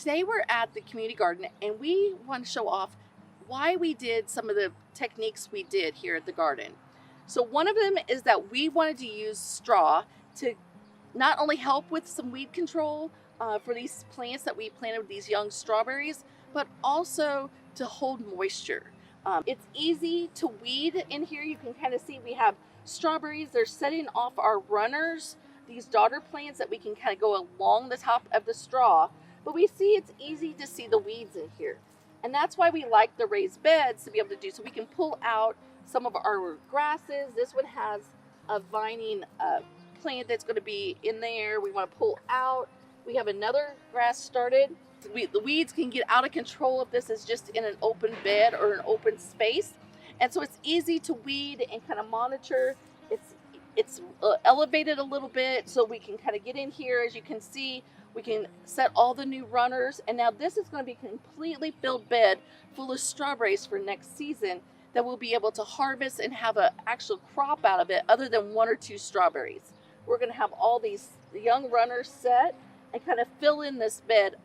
Today we're at the community garden and we want to show off why we did some of the techniques we did here at the garden. So one of them is that we wanted to use straw to not only help with some weed control for these plants that we planted with these young strawberries, but also to hold moisture. It's easy to weed in here. You can kind of see we have strawberries. They're setting off our runners, these daughter plants that we can kind of go along the top of the straw. But we see it's easy to see the weeds in here. And that's why we like the raised beds to be able to do. So we can pull out some of our grasses. This one has a vining plant that's going to be in there. We want to pull out. We have another grass started. The weeds can get out of control if this is just in an open bed or an open space. And so it's easy to weed and kind of monitor. It's elevated a little bit so we can kind of get in here. As you can see, we can set all the new runners. And now this is going to be a completely filled bed full of strawberries for next season that we'll be able to harvest and have an actual crop out of it other than 1 or 2 strawberries. We're going to have all these young runners set and kind of fill in this bed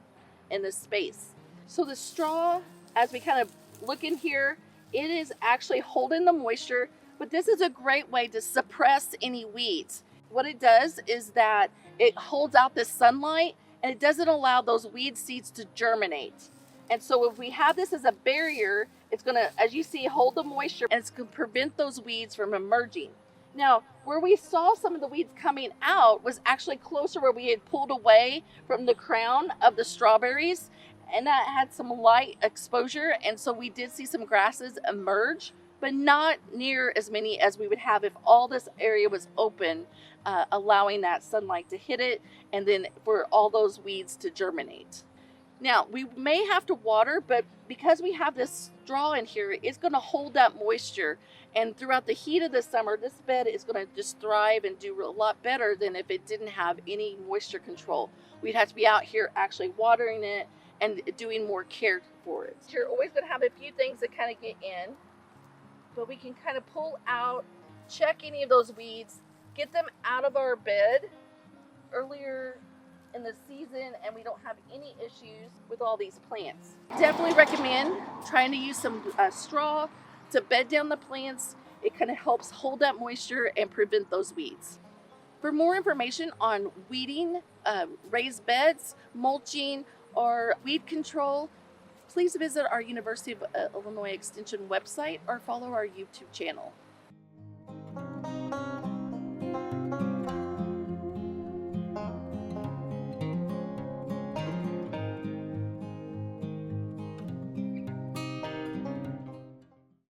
in this space. So the straw, as we kind of look in here, it is actually holding the moisture, but this is a great way to suppress any weeds. What it does is that it holds out the sunlight and it doesn't allow those weed seeds to germinate. And so if we have this as a barrier, it's going to, as you see, hold the moisture and it's going to prevent those weeds from emerging. Now, where we saw some of the weeds coming out was actually closer where we had pulled away from the crown of the strawberries, and that had some light exposure. And so we did see some grasses emerge, but not near as many as we would have if all this area was open, allowing that sunlight to hit it and then for all those weeds to germinate. Now, we may have to water, but because we have this straw in here, it's going to hold that moisture. And throughout the heat of the summer, this bed is going to just thrive and do a lot better than if it didn't have any moisture control. We'd have to be out here actually watering it and doing more care for it. You're always going to have a few things that kind of get in, but we can kind of pull out, check any of those weeds, get them out of our bed earlier in the season, and we don't have any issues with all these plants. Definitely recommend trying to use some straw to bed down the plants. It kind of helps hold that moisture and prevent those weeds. For more information on weeding, raised beds, mulching, or weed control, please visit our University of Illinois Extension website or follow our YouTube channel.